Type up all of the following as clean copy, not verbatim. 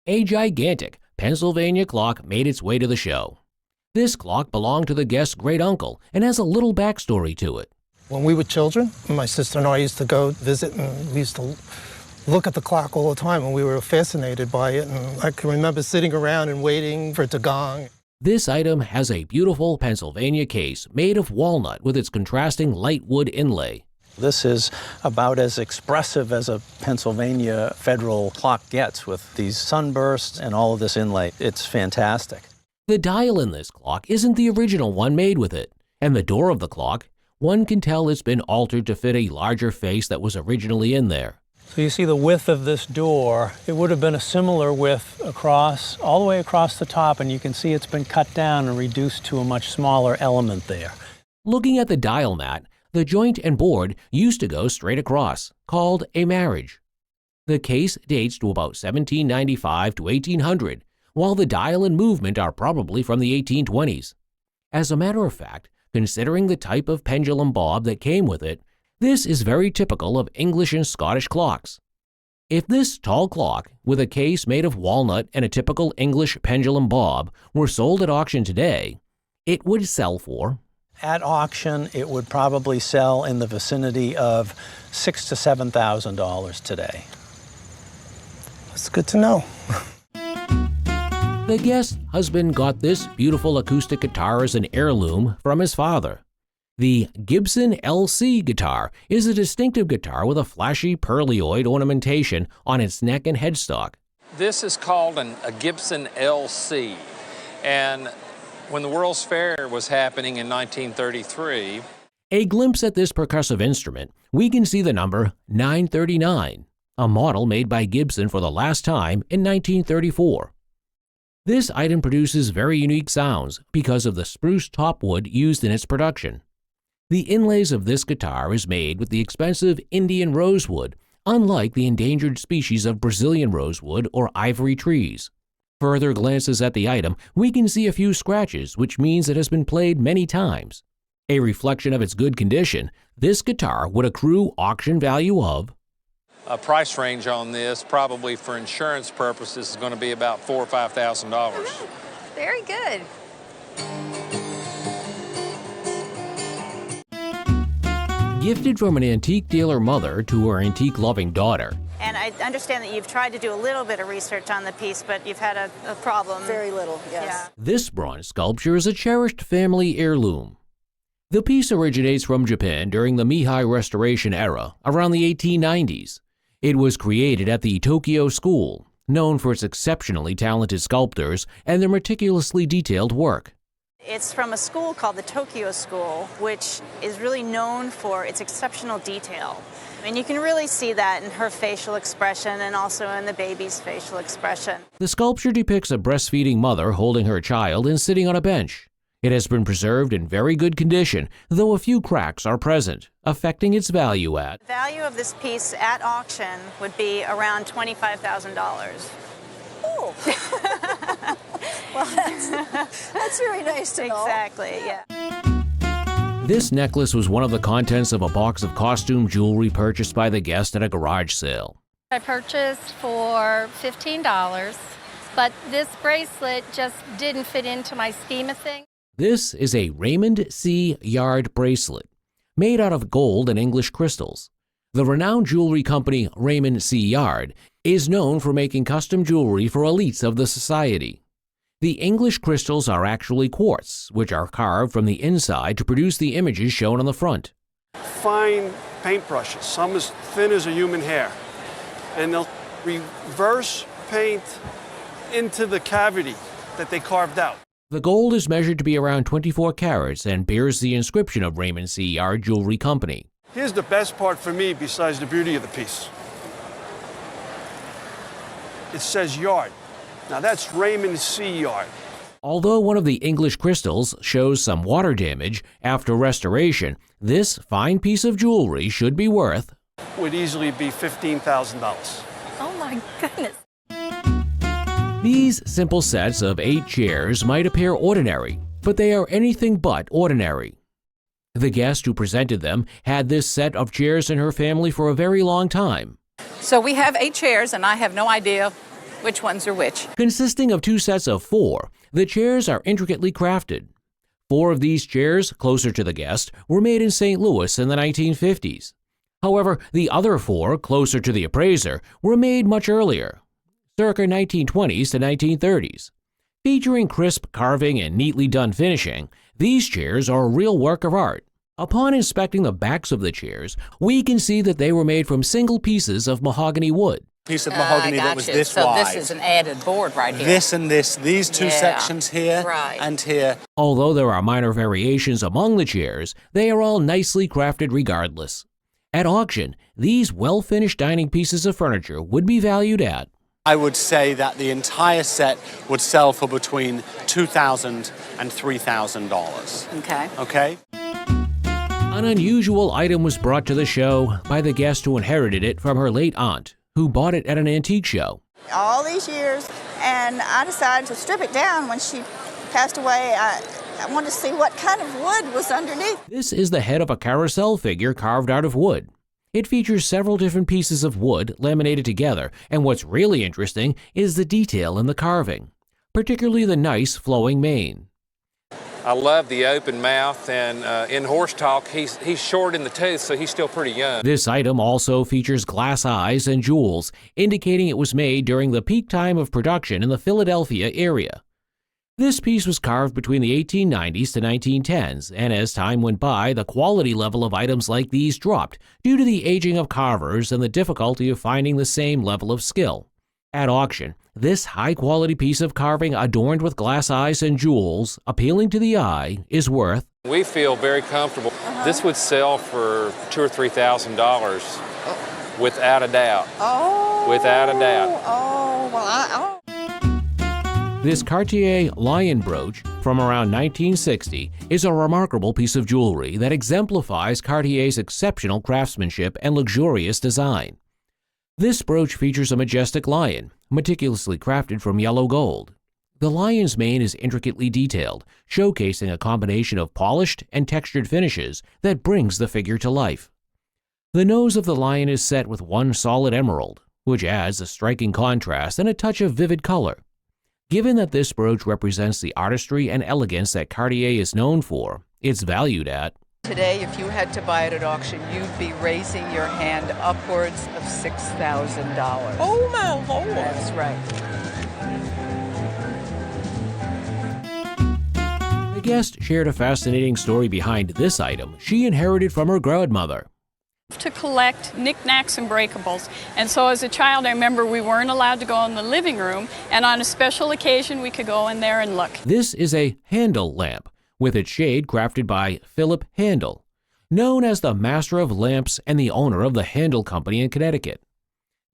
A gigantic Pennsylvania clock made its way to the show. This clock belonged to the guest's great-uncle and has a little backstory to it. When we were children, my sister and I used to go visit, and we used to look at the clock all the time, and we were fascinated by it. And I can remember sitting around and waiting for it to gong. This item has a beautiful Pennsylvania case made of walnut with its contrasting light wood inlay. This is about as expressive as a Pennsylvania federal clock gets, with these sunbursts and all of this inlay. It's fantastic. The dial in this clock isn't the original one made with it, and the door of the clock, one can tell it's been altered to fit a larger face that was originally in there. So you see the width of this door, it would have been a similar width across, all the way across the top, and you can see it's been cut down and reduced to a much smaller element there. Looking at the dial mat, the joint and board used to go straight across, called a marriage. The case dates to about 1795 to 1800, while the dial and movement are probably from the 1820s. As a matter of fact, considering the type of pendulum bob that came with it, this is very typical of English and Scottish clocks. If this tall clock, with a case made of walnut and a typical English pendulum bob, were sold at auction today, it would sell for... At auction, it would probably sell in the vicinity of $6,000 to $7,000 today. That's good to know. The guest's husband got this beautiful acoustic guitar as an heirloom from his father. The Gibson LC guitar is a distinctive guitar with a flashy pearlioid ornamentation on its neck and headstock. This is called a Gibson LC, and when the World's Fair was happening in 1933... A glimpse at this percussive instrument, we can see the number 939, a model made by Gibson for the last time in 1934. This item produces very unique sounds because of the spruce topwood used in its production. The inlays of this guitar is made with the expensive Indian rosewood, unlike the endangered species of Brazilian rosewood or ivory trees. Further glances at the item, we can see a few scratches, which means it has been played many times. A reflection of its good condition, this guitar would accrue auction value of... A price range on this, probably for insurance purposes, is going to be about $4,000 or $5,000. Very good. Gifted from an antique dealer mother to her antique-loving daughter. And I understand that you've tried to do a little bit of research on the piece, but you've had a problem. Very little, yes. Yeah. This bronze sculpture is a cherished family heirloom. The piece originates from Japan during the Meihei Restoration era, around the 1890s. It was created at the Tokyo School, known for its exceptionally talented sculptors and their meticulously detailed work. It's from a school called the Tokyo School, which is really known for its exceptional detail. And you can really see that in her facial expression and also in the baby's facial expression. The sculpture depicts a breastfeeding mother holding her child and sitting on a bench. It has been preserved in very good condition, though a few cracks are present, affecting its value at... The value of this piece at auction would be around $25,000. Oh. Well, that's very nice to know. Exactly, yeah. This necklace was one of the contents of a box of costume jewelry purchased by the guest at a garage sale. I purchased for $15, but this bracelet just didn't fit into my scheme of things. This is a Raymond C. Yard bracelet, made out of gold and English crystals. The renowned jewelry company Raymond C. Yard is known for making custom jewelry for elites of the society. The English crystals are actually quartz, which are carved from the inside to produce the images shown on the front. Fine paintbrushes, some as thin as a human hair, and they'll reverse paint into the cavity that they carved out. The gold is measured to be around 24 carats and bears the inscription of Raymond C. Yard Jewelry Company. Here's the best part for me besides the beauty of the piece. It says Yard. Now that's Raymond C. Yard. Although one of the English crystals shows some water damage after restoration, this fine piece of jewelry should be worth... Would easily be $15,000. Oh my goodness. These simple sets of 8 chairs might appear ordinary, but they are anything but ordinary. The guest who presented them had this set of chairs in her family for a very long time. So we have 8 chairs, and I have no idea Which ones are which? Consisting of 2 sets of 4, the chairs are intricately crafted. 4 of these chairs, closer to the guest, were made in St. Louis in the 1950s. However, the other 4, closer to the appraiser, were made much earlier, circa 1920s to 1930s. Featuring crisp carving and neatly done finishing, these chairs are a real work of art. Upon inspecting the backs of the chairs, we can see that they were made from single pieces of mahogany wood. Piece of mahogany that was this wide. So this is an added board right here. This and this, these 2 sections here and here. Although there are minor variations among the chairs, they are all nicely crafted regardless. At auction, these well-finished dining pieces of furniture would be valued at, I would say that the entire set would sell for between $2,000 and $3,000. Okay. Okay? An unusual item was brought to the show by the guest who inherited it from her late aunt, who bought it at an antique show. All these years, and I decided to strip it down when she passed away. I wanted to see what kind of wood was underneath. This is the head of a carousel figure carved out of wood. It features several different pieces of wood laminated together, and what's really interesting is the detail in the carving, particularly the nice flowing mane. I love the open mouth, and in horse talk, he's short in the tooth, so he's still pretty young. This item also features glass eyes and jewels, indicating it was made during the peak time of production in the Philadelphia area. This piece was carved between the 1890s to 1910s, and as time went by, the quality level of items like these dropped due to the aging of carvers and the difficulty of finding the same level of skill. At auction, this high-quality piece of carving adorned with glass eyes and jewels, appealing to the eye, is worth, we feel very comfortable. This would sell for $2,000 or $3,000, without a doubt. Oh. Without a doubt. Oh, well, This Cartier lion brooch from around 1960 is a remarkable piece of jewelry that exemplifies Cartier's exceptional craftsmanship and luxurious design. This brooch features a majestic lion, meticulously crafted from yellow gold. The lion's mane is intricately detailed, showcasing a combination of polished and textured finishes that brings the figure to life. The nose of the lion is set with one solid emerald, which adds a striking contrast and a touch of vivid color. Given that this brooch represents the artistry and elegance that Cartier is known for, it's valued at, Today, if you had to buy it at auction, you'd be raising your hand upwards of $6,000. Oh, my Lord. That's right. The guest shared a fascinating story behind this item she inherited from her grandmother. To collect knickknacks and breakables. And so as a child, I remember we weren't allowed to go in the living room, and on a special occasion, we could go in there and look. This is a Handel lamp, with its shade crafted by Philip Handel, known as the master of lamps and the owner of the Handel Company in Connecticut.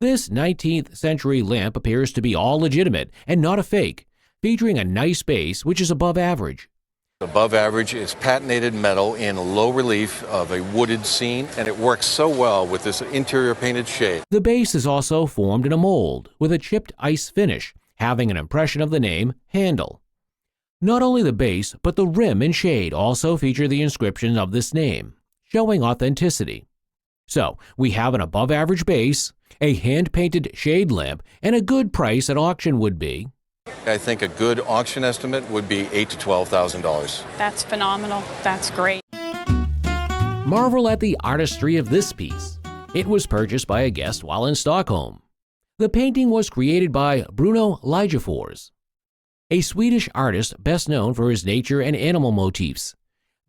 This 19th century lamp appears to be all legitimate and not a fake, featuring a nice base which is above average. Above average is patinated metal in low relief of a wooded scene, and it works so well with this interior painted shade. The base is also formed in a mold with a chipped ice finish, having an impression of the name Handel. Not only the base, but the rim and shade also feature the inscription of this name, showing authenticity. So, we have an above-average base, a hand-painted shade lamp, and a good price at auction would be, I think a good auction estimate would be $8,000 to $12,000. That's phenomenal. That's great. Marvel at the artistry of this piece. It was purchased by a guest while in Stockholm. The painting was created by Bruno Ligefors, a Swedish artist best known for his nature and animal motifs.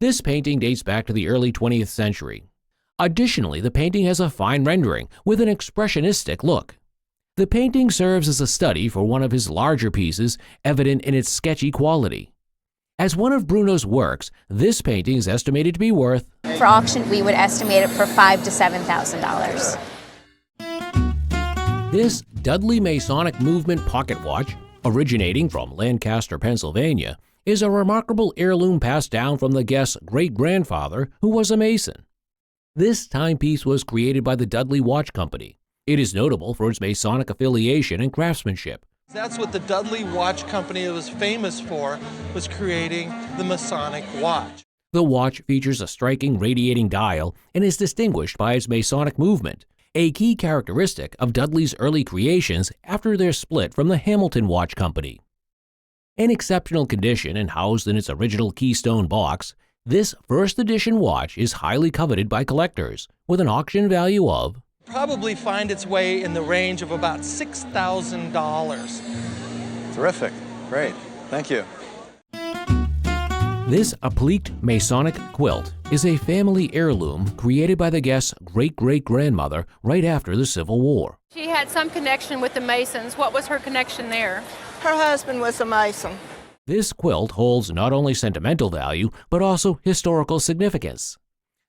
This painting dates back to the early 20th century. Additionally, the painting has a fine rendering with an expressionistic look. The painting serves as a study for one of his larger pieces, evident in its sketchy quality. As one of Bruno's works, this painting is estimated to be worth, for auction, we would estimate it for $5,000 to $7,000. This Dudley Masonic Movement pocket watch, originating from Lancaster, Pennsylvania, is a remarkable heirloom passed down from the guest's great-grandfather, who was a Mason. This timepiece was created by the Dudley Watch Company. It is notable for its Masonic affiliation and craftsmanship. That's what the Dudley Watch Company was famous for, was creating the Masonic watch. The watch features a striking radiating dial and is distinguished by its Masonic movement. a key characteristic of Dudley's early creations after their split from the Hamilton Watch Company. In exceptional condition and housed in its original Keystone box, this first edition watch is highly coveted by collectors, with an auction value of probably find its way in the range of about $6,000. Terrific. Great. Thank you. This appliqued Masonic quilt is a family heirloom created by the guest's great-great-grandmother right after the Civil War. She had some connection with the Masons. What was her connection there? Her husband was a Mason. This quilt holds not only sentimental value, but also historical significance.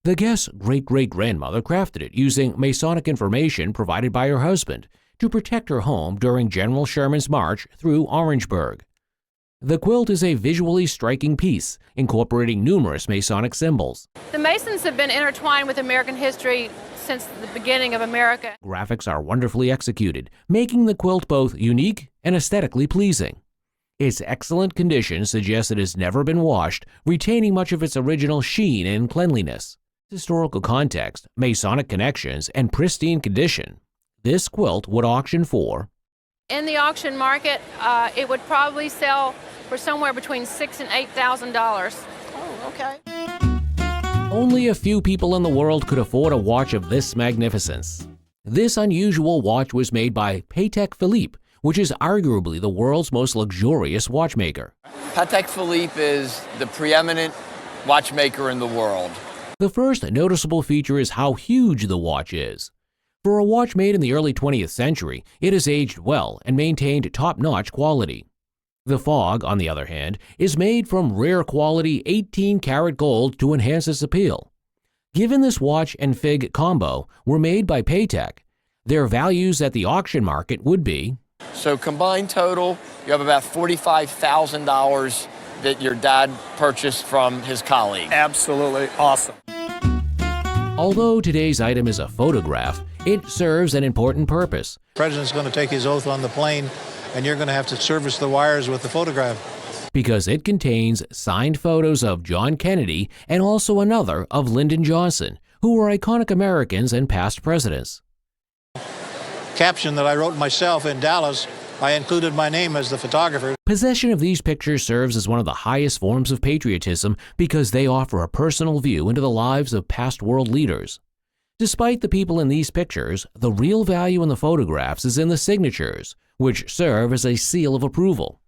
The guest's great-great-grandmother crafted it using Masonic information provided by her husband to protect her home during General Sherman's march through Orangeburg. The quilt is a visually striking piece, incorporating numerous Masonic symbols. The Masons have been intertwined with American history since the beginning of America. Graphics are wonderfully executed, making the quilt both unique and aesthetically pleasing. Its excellent condition suggests it has never been washed, retaining much of its original sheen and cleanliness. Historical context, Masonic connections, and pristine condition. This quilt would auction for In the auction market, it would probably sell for somewhere between $6,000 and $8,000. Oh, okay. Only a few people in the world could afford a watch of this magnificence. This unusual watch was made by Patek Philippe, which is arguably the world's most luxurious watchmaker. Patek Philippe is the preeminent watchmaker in the world. The first noticeable feature is how huge the watch is. For a watch made in the early 20th century, it has aged well and maintained top-notch quality. The Fog, on the other hand, is made from rare quality 18-karat gold to enhance its appeal. Given this watch and fig combo were made by Patek, their values at the auction market would be So combined total, you have about $45,000 that your dad purchased from his colleague. Absolutely awesome. Although today's item is a photograph, it serves an important purpose. The president's going to take his oath on the plane, and you're going to have to service the wires with the photograph. Because it contains signed photos of John Kennedy and also another of Lyndon Johnson, who were iconic Americans and past presidents. Caption that I wrote myself in Dallas, I included my name as the photographer. Possession of these pictures serves as one of the highest forms of patriotism because they offer a personal view into the lives of past world leaders. Despite the people in these pictures, the real value in the photographs is in the signatures, which serve as a seal of approval.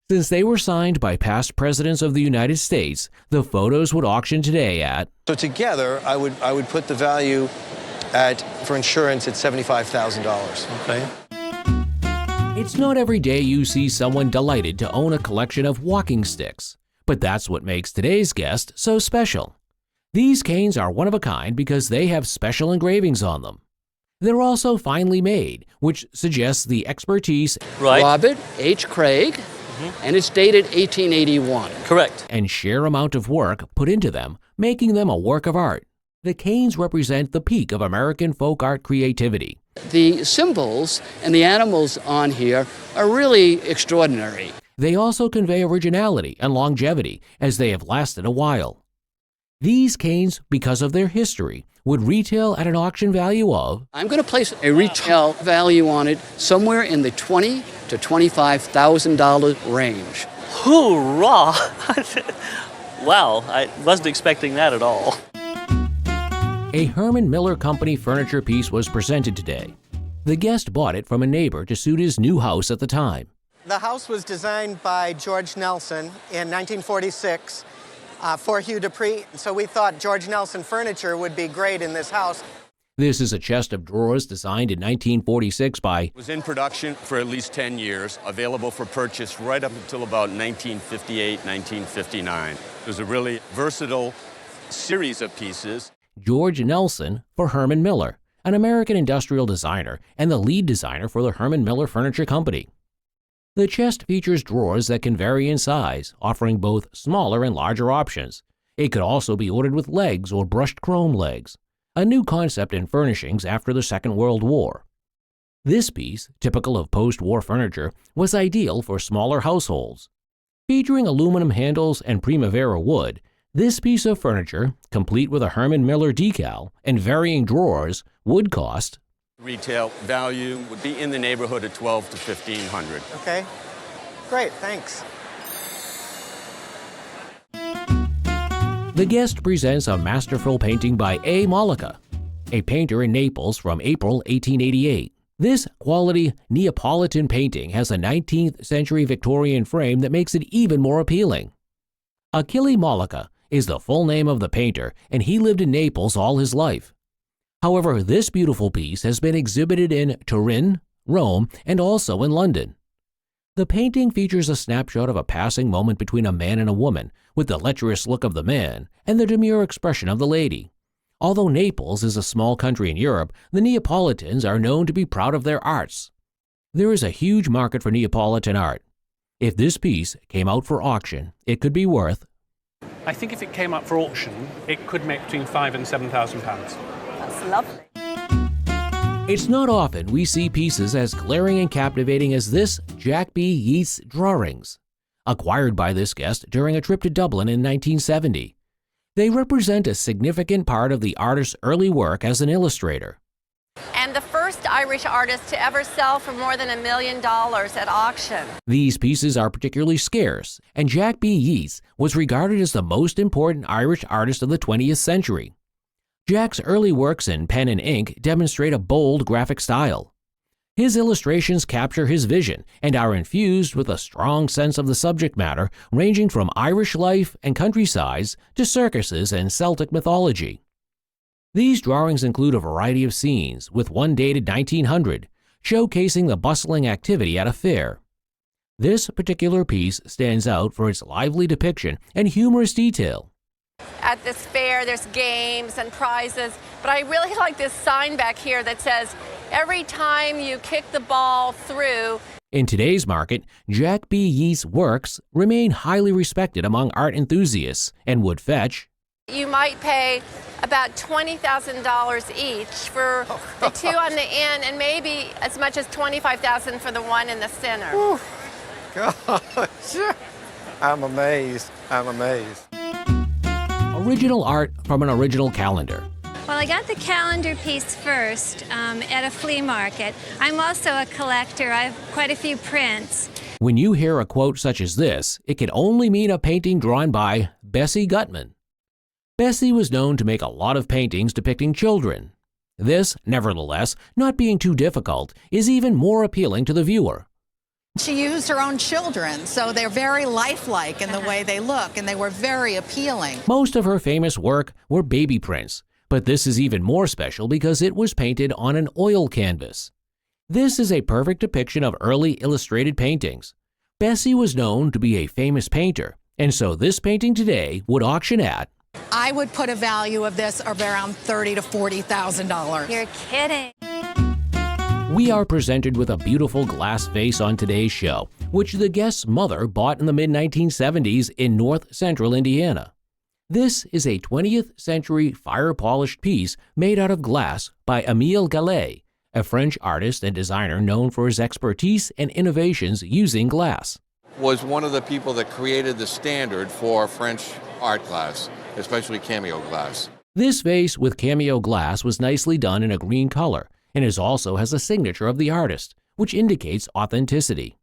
Since they were signed by past presidents of the United States, the photos would auction today at So together, I would put the value for insurance at $75,000. Okay. It's not every day you see someone delighted to own a collection of walking sticks, but that's what makes today's guest so special. These canes are one of a kind because they have special engravings on them. They're also finely made, which suggests the expertise Robert H. Craig, and it's dated 1881. Correct. And sheer amount of work put into them, making them a work of art. The canes represent the peak of American folk art creativity. The symbols and the animals on here are really extraordinary. They also convey originality and longevity, as they have lasted a while. These canes, because of their history, would retail at an auction value of I'm going to place a retail value on it somewhere in the $20,000 to $25,000 range. Hoorah! Wow, I wasn't expecting that at all. A Herman Miller Company furniture piece was presented today. The guest bought it from a neighbor to suit his new house at the time. The house was designed by George Nelson in 1946 for Hugh Dupree, so we thought George Nelson furniture would be great in this house. This is a chest of drawers designed in 1946 by was in production for at least 10 years, available for purchase right up until about 1958, 1959. It was a really versatile series of pieces. George Nelson for Herman Miller, an American industrial designer and the lead designer for the Herman Miller Furniture Company. The chest features drawers that can vary in size, offering both smaller and larger options. It could also be ordered with legs or brushed chrome legs, a new concept in furnishings after the Second World War. This piece, typical of post-war furniture, was ideal for smaller households. Featuring aluminum handles and Primavera wood, This piece of furniture, complete with a Herman Miller decal and varying drawers, would cost Retail value would be in the neighborhood of $1,200 to $1,500. Okay, great, thanks. The guest presents a masterful painting by A. Mollica, a painter in Naples from April 1888. This quality Neapolitan painting has a 19th century Victorian frame that makes it even more appealing. Achille Mollica is the full name of the painter, and he lived in Naples all his life. However, this beautiful piece has been exhibited in Turin, Rome, and also in London. The painting features a snapshot of a passing moment between a man and a woman, with the lecherous look of the man and the demure expression of the lady. Although Naples is a small country in Europe, the Neapolitans are known to be proud of their arts. There is a huge market for Neapolitan art. If this piece came out for auction, it could be worth, I think if it came up for auction, it could make between £5,000 and £7,000. That's lovely. It's not often we see pieces as glaring and captivating as this Jack B. Yeats drawings, acquired by this guest during a trip to Dublin in 1970. They represent a significant part of the artist's early work as an illustrator. And the first Irish artist to ever sell for more than $1 million at auction. These pieces are particularly scarce, and Jack B. Yeats was regarded as the most important Irish artist of the 20th century. Jack's early works in pen and ink demonstrate a bold graphic style. His illustrations capture his vision and are infused with a strong sense of the subject matter, ranging from Irish life and countrysides to circuses and Celtic mythology. These drawings include a variety of scenes, with one dated 1900, showcasing the bustling activity at a fair. This particular piece stands out for its lively depiction and humorous detail. At this fair, there's games and prizes, but I really like this sign back here that says, every time you kick the ball through. In today's market, Jack B. Yeats' works remain highly respected among art enthusiasts and would fetch, You might pay about $20,000 each for the two on the end, and maybe as much as $25,000 for the one in the center. Ooh, gosh, I'm amazed. I'm amazed. original art from an original calendar. Well, I got the calendar piece first at a flea market. I'm also a collector. I have quite a few prints. When you hear a quote such as this, it can only mean a painting drawn by Bessie Gutman. Bessie was known to make a lot of paintings depicting children. This, nevertheless, not being too difficult, is even more appealing to the viewer. She used her own children, so they're very lifelike in the way they look, and they were very appealing. Most of her famous work were baby prints, but this is even more special because it was painted on an oil canvas. This is a perfect depiction of early illustrated paintings. Bessie was known to be a famous painter, and so this painting today would auction at, I would put a value of this of around $30,000 to $40,000. You're kidding. We are presented with a beautiful glass vase on today's show, which the guest's mother bought in the mid-1970s in north central Indiana. This is a 20th century fire-polished piece made out of glass by Émile Gallet, a French artist and designer known for his expertise and innovations using glass. Was one of the people that created the standard for French art glass, especially cameo glass. This vase with cameo glass was nicely done in a green color, and it also has a signature of the artist, which indicates authenticity.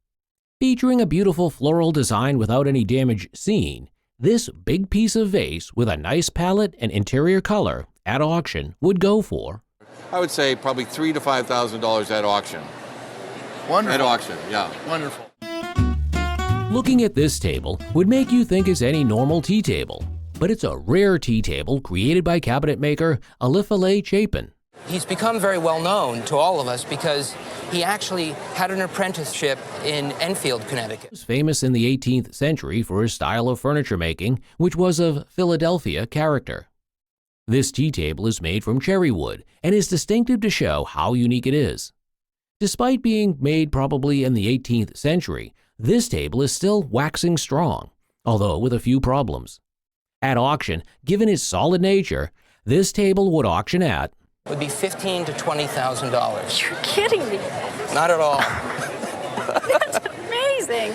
Featuring a beautiful floral design without any damage seen, this big piece of vase with a nice palette and interior color at auction would go for, I would say probably $3,000 to $5,000 at auction. Wonderful. At auction, yeah. Wonderful. Looking at this table would make you think it's any normal tea table, but it's a rare tea table created by cabinet maker Olafile Chapin. He's become very well known to all of us because he actually had an apprenticeship in Enfield, Connecticut. He was famous in the 18th century for his style of furniture making, which was of Philadelphia character. This tea table is made from cherry wood and is distinctive to show how unique it is. Despite being made probably in the 18th century, this table is still waxing strong, although with a few problems. At auction, given its solid nature, this table would auction at Would be $15,000 to $20,000. You're kidding me. Not at all. That's amazing.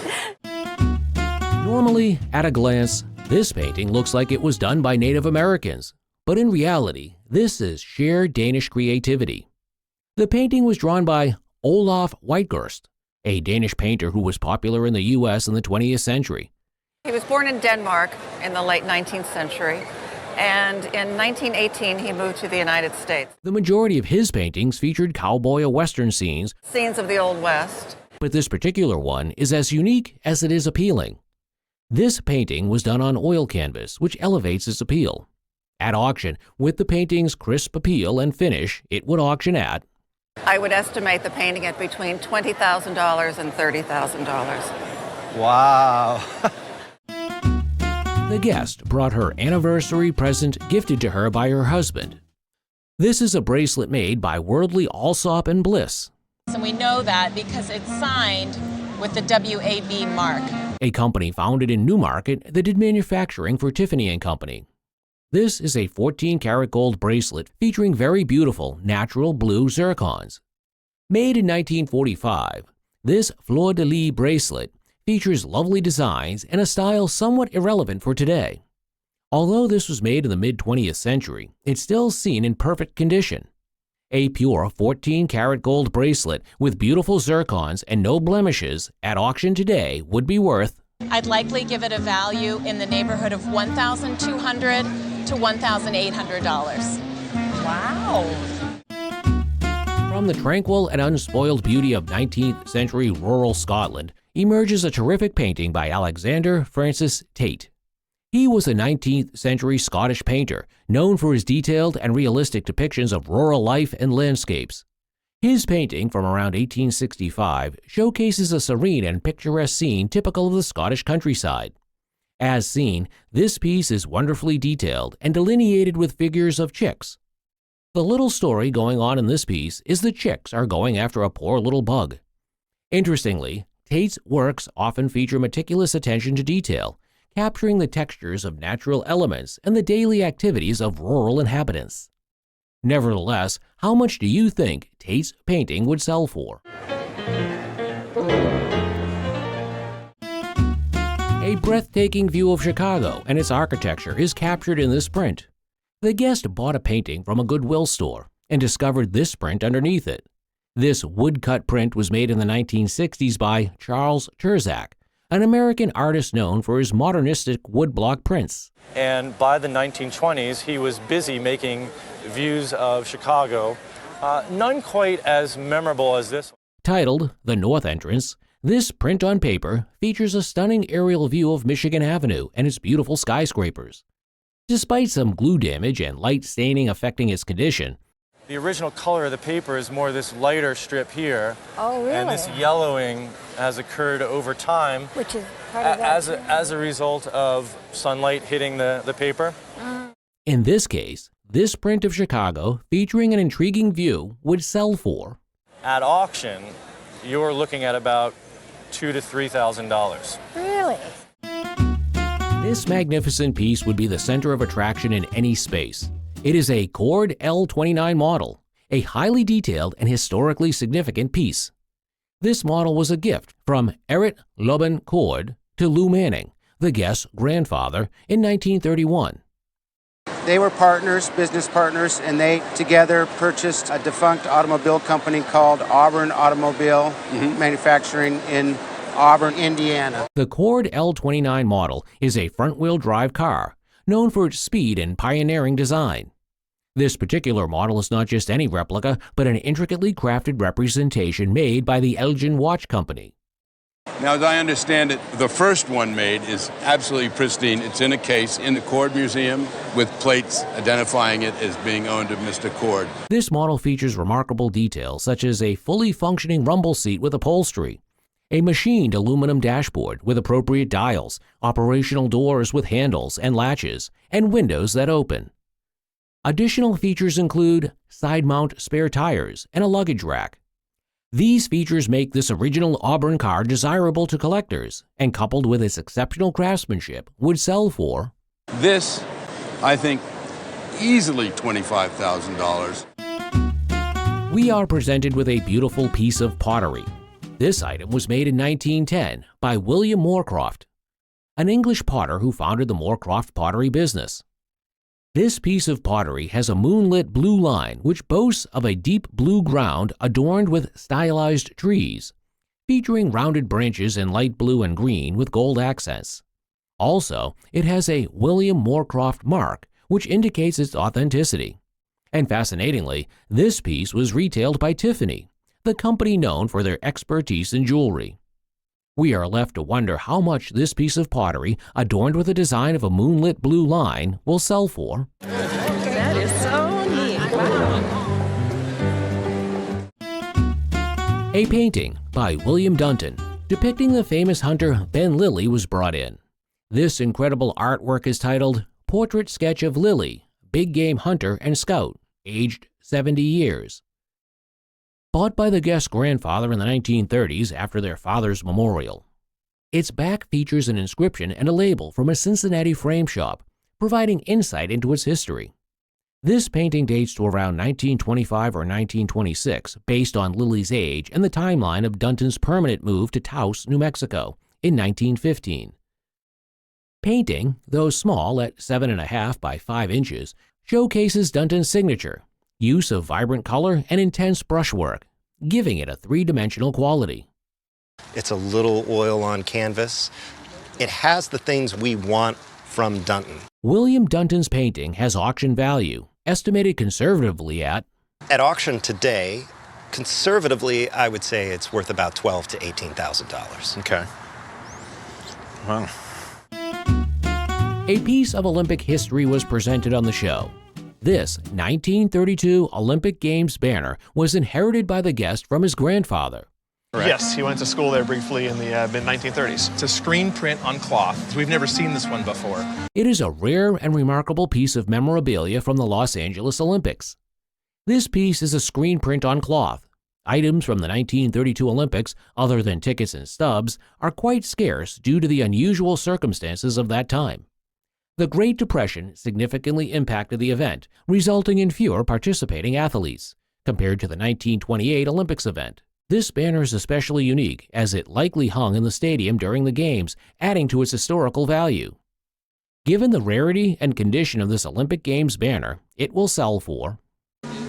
Normally, at a glance, This painting looks like it was done by Native Americans, but in reality, this is sheer Danish creativity. The painting was drawn by Olaf Whitgurst, a Danish painter who was popular in the U.S. in the 20th century. He was born in Denmark in the late 19th century, and in 1918 he moved to the United States. The majority of his paintings featured cowboy or western scenes, Scenes of the Old West. but this particular one is as unique as it is appealing. This painting was done on oil canvas, which elevates its appeal. At auction, with the painting's crisp appeal and finish, it would auction at I would estimate the painting at between $20,000 and $30,000. Wow. The guest brought her anniversary present gifted to her by her husband. This is a bracelet made by Worldly Allsop and Bliss, And we know that because it's signed with the WAB mark. a company founded in Newmarket that did manufacturing for Tiffany & Company. This is a 14-karat gold bracelet featuring very beautiful natural blue zircons. Made in 1945, this fleur-de-lis bracelet features lovely designs and a style somewhat irrelevant for today. Although this was made in the mid-20th century, it's still seen in perfect condition. A pure 14-karat gold bracelet with beautiful zircons and no blemishes at auction today would be worth I'd likely give it a value in the neighborhood of $1,200 to $1,800. Wow. From the tranquil and unspoiled beauty of 19th century rural Scotland emerges a terrific painting by Alexander Francis Tate. He was a 19th century Scottish painter known for his detailed and realistic depictions of rural life and landscapes. His painting from around 1865 showcases a serene and picturesque scene typical of the Scottish countryside. As seen, this piece is wonderfully detailed and delineated with figures of chicks. The little story going on in this piece is the chicks are going after a poor little bug. Interestingly, Tate's works often feature meticulous attention to detail, capturing the textures of natural elements and the daily activities of rural inhabitants. Nevertheless, how much do you think Tate's painting would sell for? A breathtaking view of Chicago and its architecture is captured in this print. The guest bought a painting from a Goodwill store and discovered this print underneath it. This woodcut print was made in the 1960s by Charles Terzak, an American artist known for his modernistic woodblock prints. And by the 1920s, he was busy making views of Chicago, none quite as memorable as this one. Titled The North Entrance, this print on paper features a stunning aerial view of Michigan Avenue and its beautiful skyscrapers. Despite some glue damage and light staining affecting its condition, The original color of the paper is more this lighter strip here. Oh, really? And this yellowing has occurred over time. Which is part of that. as a result of sunlight hitting the paper. in this case, this print of Chicago featuring an intriguing view would sell for At auction, you're looking at about $2,000 to $3,000. Really? This magnificent piece would be the center of attraction in any space. It is a Cord L29 model, a highly detailed and historically significant piece. This model was a gift from Eric Loban Cord to Lou Manning, the guest's grandfather, in 1931. They were partners, business partners, and they together purchased a defunct automobile company called Auburn Automobile Manufacturing in Auburn, Indiana. The Cord L29 model is a front-wheel drive car, known for its speed and pioneering design. This particular model is not just any replica, but an intricately crafted representation made by the Elgin Watch Company. Now, as I understand it, the first one made is absolutely pristine. It's in a case in the Cord Museum with plates identifying it as being owned of Mr. Cord. This model features remarkable details such as a fully functioning rumble seat with upholstery, a machined aluminum dashboard with appropriate dials, operational doors with handles and latches, and windows that open. Additional features include side-mount spare tires and a luggage rack. These features make this original Auburn car desirable to collectors, and coupled with its exceptional craftsmanship, would sell for This, I think, easily $25,000. We are presented with a beautiful piece of pottery. This item was made in 1910 by William Moorcroft. an English potter who founded the Moorcroft pottery business. This piece of pottery has a moonlit blue line which boasts of a deep blue ground adorned with stylized trees, featuring rounded branches in light blue and green with gold accents. Also, it has a William Moorcroft mark, which indicates its authenticity. And fascinatingly, this piece was retailed by Tiffany, the company known for their expertise in jewelry. We are left to wonder how much this piece of pottery, adorned with a design of a moonlit blue line, will sell for. That is so neat. Wow. A painting by William Dunton, depicting the famous hunter Ben Lilly, was brought in. This incredible artwork is titled Portrait Sketch of Lilly, Big Game Hunter and Scout, aged 70 years. Bought by the guest's grandfather in the 1930s after their father's memorial. Its back features an inscription and a label from a Cincinnati frame shop, providing insight into its history. This painting dates to around 1925 or 1926, based on Lilly's age and the timeline of Dunton's permanent move to Taos, New Mexico, in 1915. Painting, though small at 7.5 by 5 inches, showcases Dunton's signature, use of vibrant color and intense brushwork, giving it a three-dimensional quality. It's a little oil on canvas. It has the things we want from Dunton. William Dunton's painting has auction value, estimated conservatively at auction today, conservatively, I would say it's worth about $12,000 to $18,000. Okay. Wow. A piece of Olympic history was presented on the show. This 1932 Olympic Games banner was inherited by the guest from his grandfather. Yes, he went to school there briefly in the mid-1930s. It's a screen print on cloth. We've never seen this one before. It is a rare and remarkable piece of memorabilia from the Los Angeles Olympics. This piece is a screen print on cloth. Items from the 1932 Olympics, other than tickets and stubs, are quite scarce due to the unusual circumstances of that time. The Great Depression significantly impacted the event, resulting in fewer participating athletes, compared to the 1928 Olympics event. This banner is especially unique as it likely hung in the stadium during the Games, adding to its historical value. Given the rarity and condition of this Olympic Games banner, it will sell for.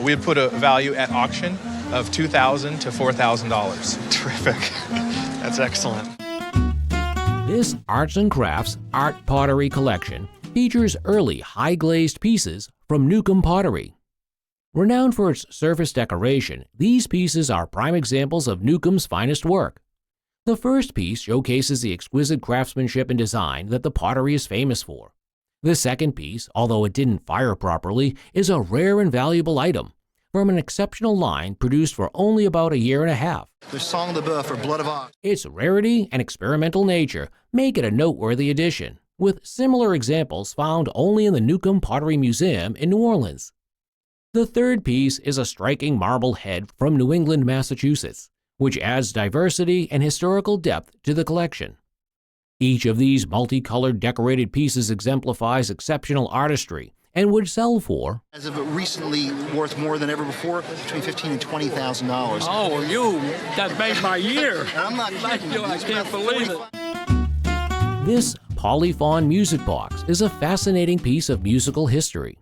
We had put a value at auction of $2,000 to $4,000. Terrific. That's excellent. This Arts and Crafts Art Pottery collection features early high-glazed pieces from Newcomb pottery. Renowned for its surface decoration, these pieces are prime examples of Newcomb's finest work. The first piece showcases the exquisite craftsmanship and design that the pottery is famous for. The second piece, although it didn't fire properly, is a rare and valuable item from an exceptional line produced for only about a year and a half. The Song of the Boeuf or Blood of Ox. Its rarity and experimental nature make it a noteworthy addition, with similar examples found only in the Newcomb Pottery Museum in New Orleans. The third piece is a striking marble head from New England, Massachusetts, which adds diversity and historical depth to the collection. Each of these multicolored decorated pieces exemplifies exceptional artistry and would sell for, as of recently, worth more than ever before, between $15,000 and $20,000. Oh, that made my year. I'm not kidding you. I can't believe it. This Polyphon music box is a fascinating piece of musical history.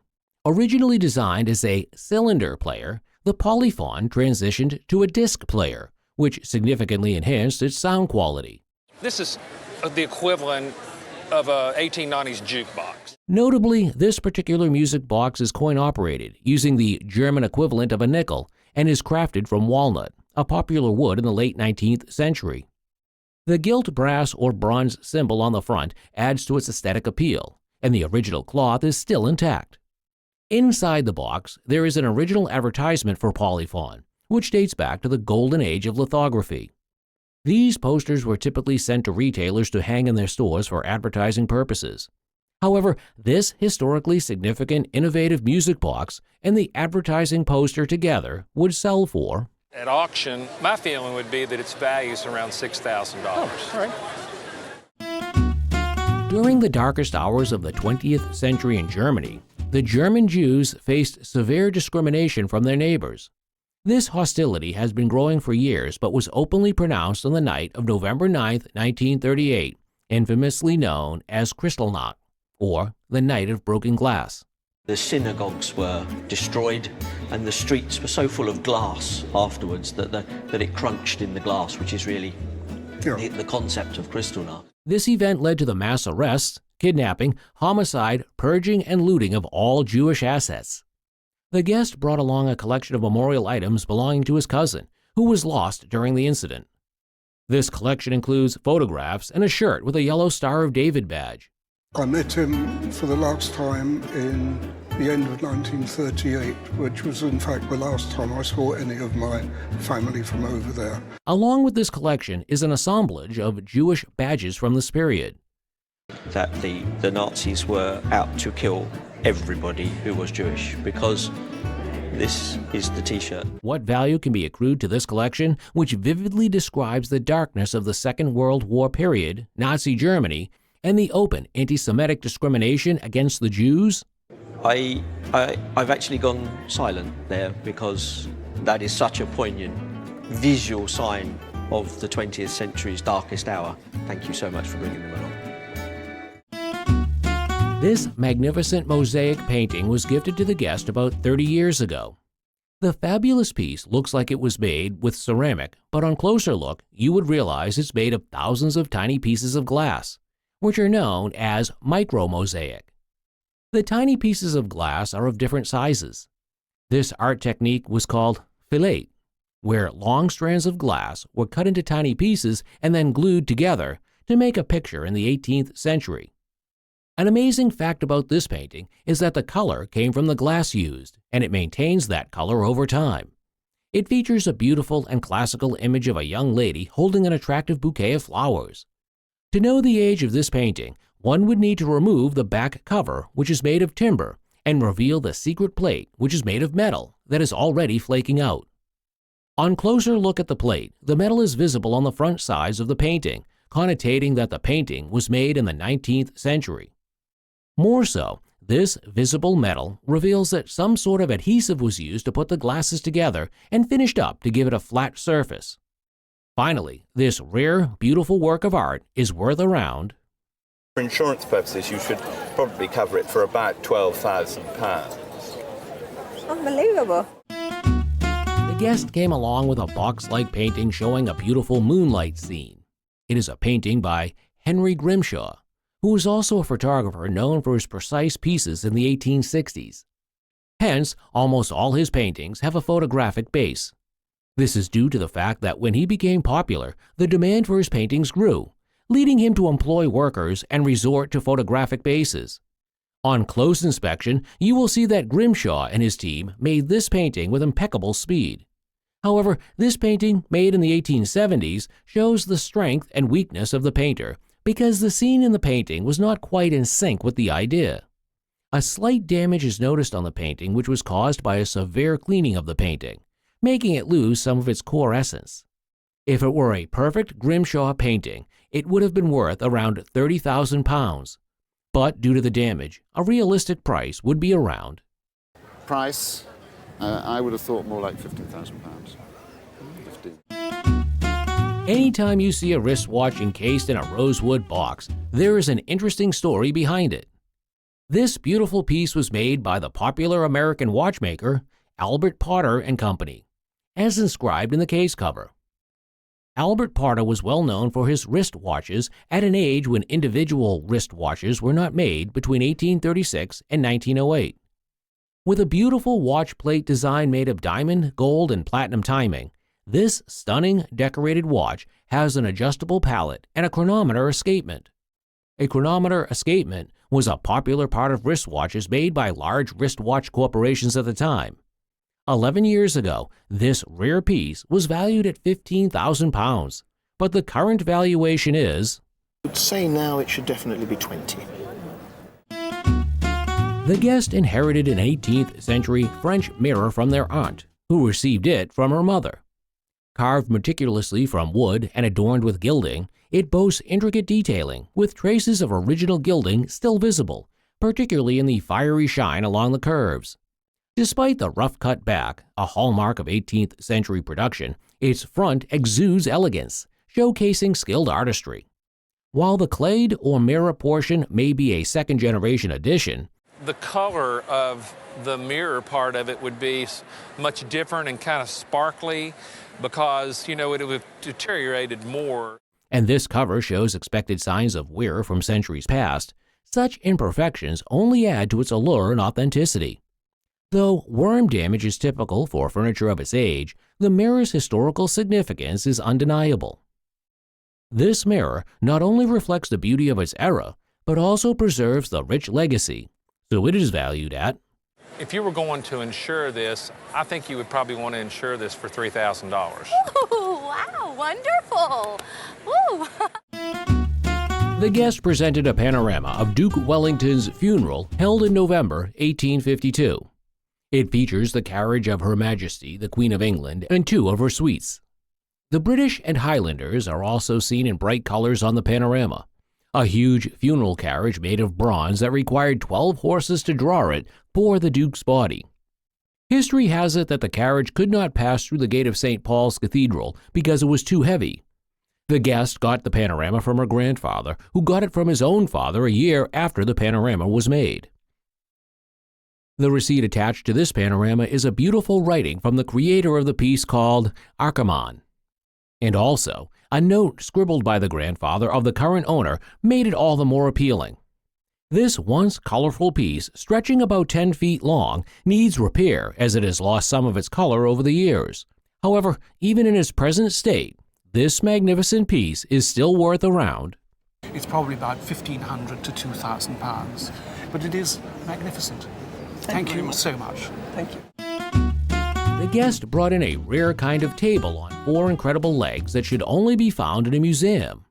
Originally designed as a cylinder player, the Polyphon transitioned to a disc player, which significantly enhanced its sound quality. This is the equivalent of a 1890s jukebox. Notably, this particular music box is coin-operated, using the German equivalent of a nickel, and is crafted from walnut, a popular wood in the late 19th century. The gilt brass or bronze symbol on the front adds to its aesthetic appeal, and the original cloth is still intact. Inside the box, there is an original advertisement for Polyphon, which dates back to the golden age of lithography. These posters were typically sent to retailers to hang in their stores for advertising purposes. However, this historically significant innovative music box and the advertising poster together would sell for. At auction, my feeling would be that its value is around $6,000. Oh, all right. During the darkest hours of the 20th century in Germany, the German Jews faced severe discrimination from their neighbors. This hostility has been growing for years but was openly pronounced on the night of November 9, 1938, infamously known as Kristallnacht, or the Night of Broken Glass. The synagogues were destroyed and the streets were so full of glass afterwards that it crunched in the glass, which is really the concept of Kristallnacht. This event led to the mass arrests, kidnapping, homicide, purging, and looting of all Jewish assets. The guest brought along a collection of memorial items belonging to his cousin, who was lost during the incident. This collection includes photographs and a shirt with a yellow Star of David badge. I met him for the last time in the end of 1938, which was in fact the last time I saw any of my family from over there. Along with this collection is an assemblage of Jewish badges from this period. That the Nazis were out to kill everybody who was Jewish, because this is the t-shirt. What value can be accrued to this collection, which vividly describes the darkness of the Second World War period, Nazi Germany, and the open anti-Semitic discrimination against the Jews? I've actually gone silent there, because that is such a poignant visual sign of the 20th century's darkest hour. Thank you so much for bringing them along. This magnificent mosaic painting was gifted to the guest about 30 years ago. The fabulous piece looks like it was made with ceramic, but on closer look, you would realize it's made of thousands of tiny pieces of glass, which are known as micromosaic. The tiny pieces of glass are of different sizes. This art technique was called fillet, where long strands of glass were cut into tiny pieces and then glued together to make a picture in the 18th century. An amazing fact about this painting is that the color came from the glass used, and it maintains that color over time. It features a beautiful and classical image of a young lady holding an attractive bouquet of flowers. To know the age of this painting, one would need to remove the back cover, which is made of timber, and reveal the secret plate, which is made of metal, that is already flaking out. On closer look at the plate, the metal is visible on the front sides of the painting, connotating that the painting was made in the 19th century. More so, this visible metal reveals that some sort of adhesive was used to put the glasses together and finished up to give it a flat surface. Finally, this rare, beautiful work of art is worth around... For insurance purposes, you should probably cover it for about £12,000. Unbelievable. The guest came along with a box-like painting showing a beautiful moonlight scene. It is a painting by Henry Grimshaw, who was also a photographer known for his precise pieces in the 1860s. Hence, almost all his paintings have a photographic base. This is due to the fact that when he became popular, the demand for his paintings grew, leading him to employ workers and resort to photographic bases. On close inspection, you will see that Grimshaw and his team made this painting with impeccable speed. However, this painting, made in the 1870s, shows the strength and weakness of the painter, because the scene in the painting was not quite in sync with the idea. A slight damage is noticed on the painting, which was caused by a severe cleaning of the painting, making it lose some of its core essence. If it were a perfect Grimshaw painting, it would have been worth around £30,000, but due to the damage, a realistic price would be around... Price, I would have thought more like £15,000. Anytime you see a wristwatch encased in a rosewood box, there is an interesting story behind it. This beautiful piece was made by the popular American watchmaker Albert Potter and Company, as inscribed in the case cover. Albert Potter was well known for his wristwatches at an age when individual wristwatches were not made between 1836 and 1908. With a beautiful watch plate design made of diamond, gold, and platinum timing, this stunning decorated watch has an adjustable pallet and a chronometer escapement. A chronometer escapement was a popular part of wristwatches made by large wristwatch corporations at the time. 11 years ago, this rare piece was valued at £15,000, but the current valuation is... I would say now it should definitely be 20. The guest inherited an 18th century French mirror from their aunt, who received it from her mother. Carved meticulously from wood and adorned with gilding, it boasts intricate detailing, with traces of original gilding still visible, particularly in the fiery shine along the curves. Despite the rough-cut back, a hallmark of 18th century production, its front exudes elegance, showcasing skilled artistry. While the clayed or mirror portion may be a second-generation addition, The color of the mirror part of it would be much different and kind of sparkly because, it would have deteriorated more. and this cover shows expected signs of wear from centuries past, such imperfections only add to its allure and authenticity. Though worm damage is typical for furniture of its age, the mirror's historical significance is undeniable. This mirror not only reflects the beauty of its era, but also preserves the rich legacy, so it is valued at. If you were going to insure this, I think you would probably want to insure this for $3,000. Ooh, wow, wonderful. Ooh. The guest presented a panorama of Duke Wellington's funeral held in November 1852. It features the carriage of Her Majesty, the Queen of England, and 2 of her suites. The British and Highlanders are also seen in bright colors on the panorama. A huge funeral carriage made of bronze that required 12 horses to draw it bore the Duke's body. History has it that the carriage could not pass through the gate of St. Paul's Cathedral because it was too heavy. The guest got the panorama from her grandfather, who got it from his own father a year after the panorama was made. The receipt attached to this panorama is a beautiful writing from the creator of the piece called Archiman. And also, a note scribbled by the grandfather of the current owner made it all the more appealing. This once colorful piece, stretching about 10 feet long, needs repair as it has lost some of its color over the years. However, even in its present state, this magnificent piece is still worth around. It's probably about £1,500 to £2,000, but it is magnificent. Thank you so much. Thank you. The guest brought in a rare kind of table on 4 incredible legs that should only be found in a museum.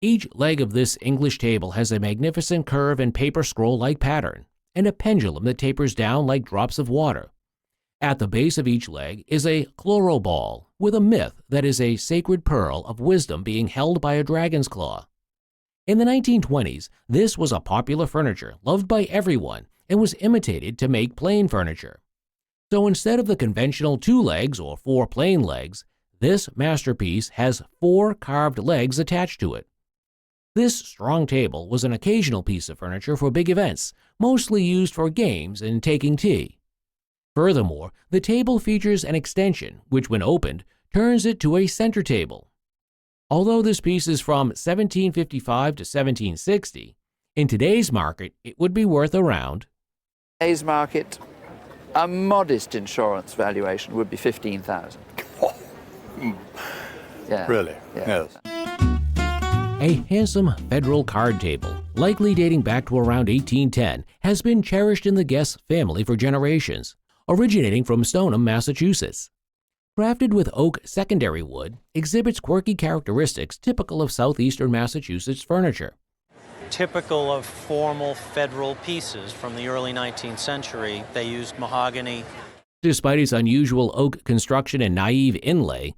Each leg of this English table has a magnificent curve and paper scroll-like pattern, and a pendulum that tapers down like drops of water. At the base of each leg is a chloro ball with a myth that is a sacred pearl of wisdom being held by a dragon's claw. In the 1920s, this was a popular furniture loved by everyone and was imitated to make plain furniture. So instead of the conventional 2 legs or 4 plain legs, this masterpiece has 4 carved legs attached to it. This strong table was an occasional piece of furniture for big events, mostly used for games and taking tea. Furthermore, the table features an extension which, when opened, turns it to a center table. Although this piece is from 1755 to 1760, in today's market it would be worth around. Today's market, a modest insurance valuation would be $15,000. Yeah. Really? Yeah. Yes. A handsome federal card table, likely dating back to around 1810, has been cherished in the guest's family for generations, originating from Stoneham, Massachusetts. Crafted with oak secondary wood, exhibits quirky characteristics typical of southeastern Massachusetts furniture. Typical of formal federal pieces from the early 19th century, they used mahogany. Despite its unusual oak construction and naive inlay,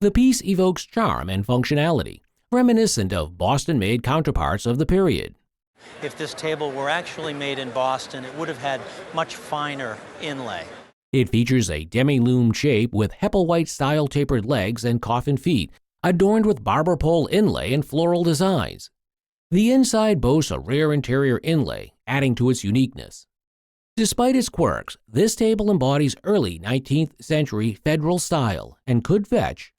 the piece evokes charm and functionality, reminiscent of Boston-made counterparts of the period. If this table were actually made in Boston, it would have had much finer inlay. It features a demi-lume shape with Hepplewhite-style tapered legs and coffin feet, adorned with barber pole inlay and floral designs. The inside boasts a rare interior inlay, adding to its uniqueness. Despite its quirks, this table embodies early 19th century federal style and could fetch.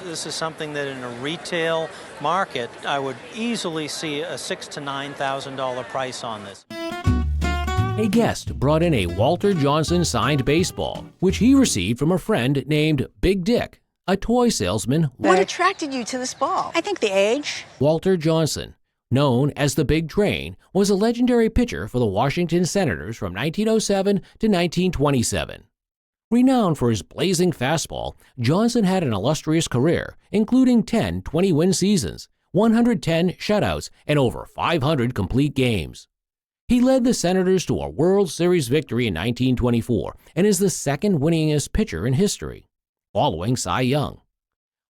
This is something that in a retail market, I would easily see a $6,000 to $9,000 price on this. A guest brought in a Walter Johnson signed baseball, which he received from a friend named Big Dick, a toy salesman. What attracted you to this ball? I think the age. Walter Johnson, known as the Big Train, was a legendary pitcher for the Washington Senators from 1907 to 1927. Renowned for his blazing fastball, Johnson had an illustrious career, including 10 20-win seasons, 110 shutouts, and over 500 complete games. He led the Senators to a World Series victory in 1924 and is the second winningest pitcher in history, following Cy Young.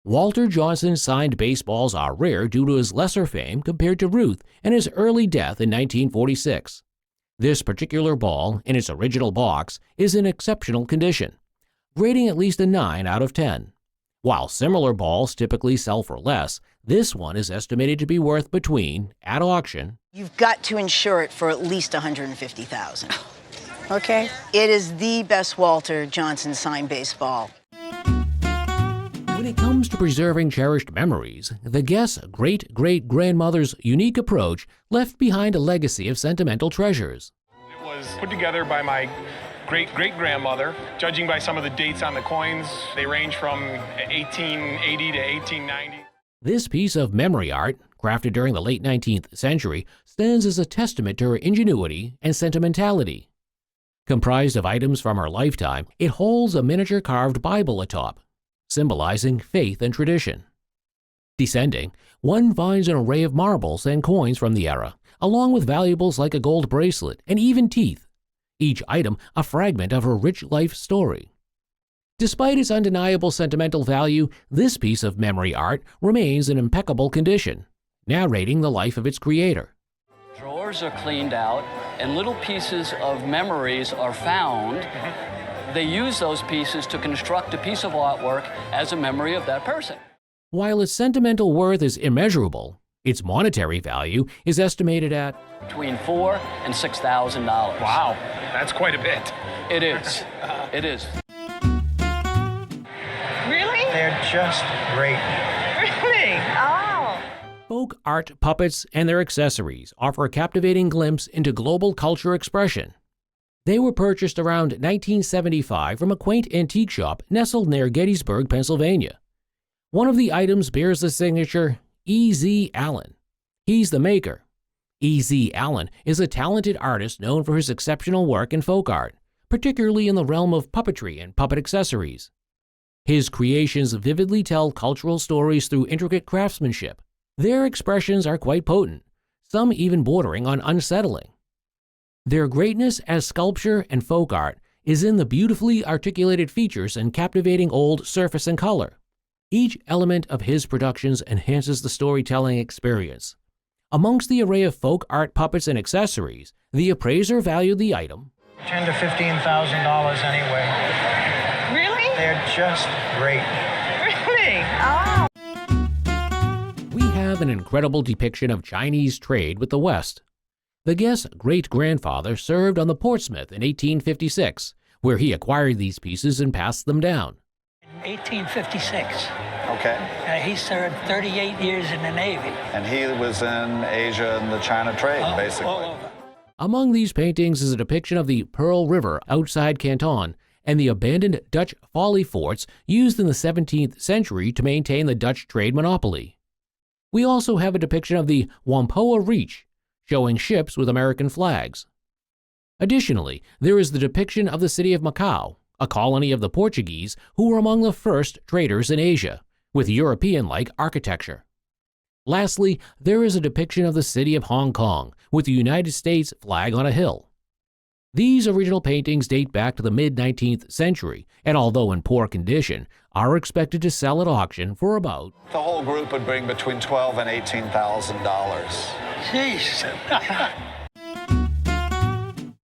Walter Johnson's signed baseballs are rare due to his lesser fame compared to Ruth and his early death in 1946. This particular ball, in its original box, is in exceptional condition, rating at least a 9 out of 10. While similar balls typically sell for less, this one is estimated to be worth between, at auction, You've got to insure it for at least $150,000. Okay? It is the best Walter Johnson signed baseball. When it comes to preserving cherished memories, the guest's great-great-grandmother's unique approach left behind a legacy of sentimental treasures. It was put together by my great-great-grandmother. Judging by some of the dates on the coins, they range from 1880 to 1890. This piece of memory art, crafted during the late 19th century, stands as a testament to her ingenuity and sentimentality. Comprised of items from her lifetime, it holds a miniature carved Bible atop, symbolizing faith and tradition. Descending, one finds an array of marbles and coins from the era, along with valuables like a gold bracelet and even teeth, each item a fragment of her rich life story. Despite its undeniable sentimental value, this piece of memory art remains in impeccable condition, narrating the life of its creator. Drawers are cleaned out and little pieces of memories are found. They use those pieces to construct a piece of artwork as a memory of that person. While its sentimental worth is immeasurable, its monetary value is estimated at between $4,000 and $6,000. Wow, that's quite a bit. It is. It is. Really? They're just great. Really? Oh. Folk art puppets and their accessories offer a captivating glimpse into global culture expression. They were purchased around 1975 from a quaint antique shop nestled near Gettysburg, Pennsylvania. One of the items bears the signature E.Z. Allen. He's the maker. E.Z. Allen is a talented artist known for his exceptional work in folk art, particularly in the realm of puppetry and puppet accessories. His creations vividly tell cultural stories through intricate craftsmanship. Their expressions are quite potent, some even bordering on unsettling. Their greatness as sculpture and folk art is in the beautifully articulated features and captivating old surface and color. Each element of his productions enhances the storytelling experience. Amongst the array of folk art puppets and accessories, the appraiser valued the item $10,000 to $15,000 anyway. Really? They're just great. Really? Oh. We have an incredible depiction of Chinese trade with the West. The guest's great-grandfather served on the Portsmouth in 1856, where he acquired these pieces and passed them down. 1856. Okay. He served 38 years in the Navy. And he was in Asia and the China trade, basically. All over. Among these paintings is a depiction of the Pearl River outside Canton and the abandoned Dutch folly forts used in the 17th century to maintain the Dutch trade monopoly. We also have a depiction of the Whampoa Reach, showing ships with American flags. Additionally, there is the depiction of the city of Macau, a colony of the Portuguese who were among the first traders in Asia, with European-like architecture. Lastly, there is a depiction of the city of Hong Kong, with the United States flag on a hill. These original paintings date back to the mid-19th century, and although in poor condition, are expected to sell at auction for about The whole group would bring between $12,000 and $18,000. Jeez.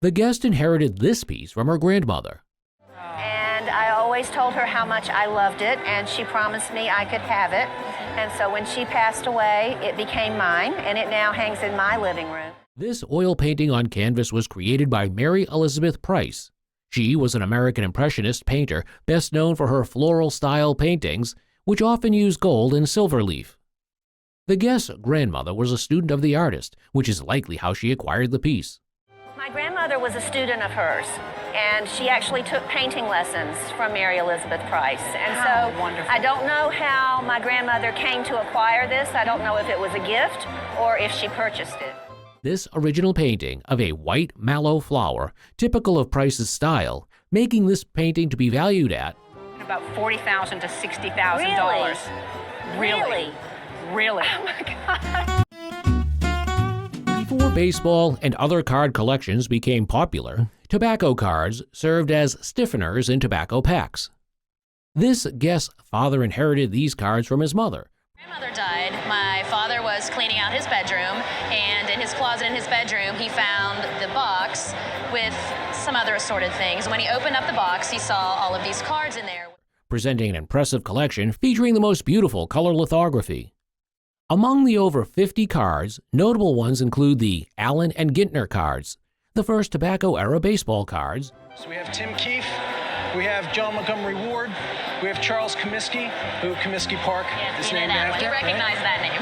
The guest inherited this piece from her grandmother. And I always told her how much I loved it, and she promised me I could have it. And so when she passed away, it became mine, and it now hangs in my living room. This oil painting on canvas was created by Mary Elizabeth Price. She was an American Impressionist painter best known for her floral-style paintings, which often use gold and silver leaf. The guest's grandmother was a student of the artist, which is likely how she acquired the piece. My grandmother was a student of hers, and she actually took painting lessons from Mary Elizabeth Price. And so wonderful. I don't know how my grandmother came to acquire this. I don't know if it was a gift or if she purchased it. This original painting of a white mallow flower, typical of Price's style, making this painting to be valued at About $40,000 to $60,000. Really? Really? Oh my God. Before baseball and other card collections became popular, tobacco cards served as stiffeners in tobacco packs. This guest's father inherited these cards from his mother. Grandmother died. My father was cleaning out his bedroom, and in his closet in his bedroom, he found the box with some other assorted things. When he opened up the box, he saw all of these cards in there. presenting an impressive collection featuring the most beautiful color lithography. Among the over 50 cards, notable ones include the Allen and Gintner cards, the first tobacco-era baseball cards. So we have Tim Keefe, we have John Montgomery Ward, we have Charles Comiskey, who Comiskey Park is named after. We recognize that name.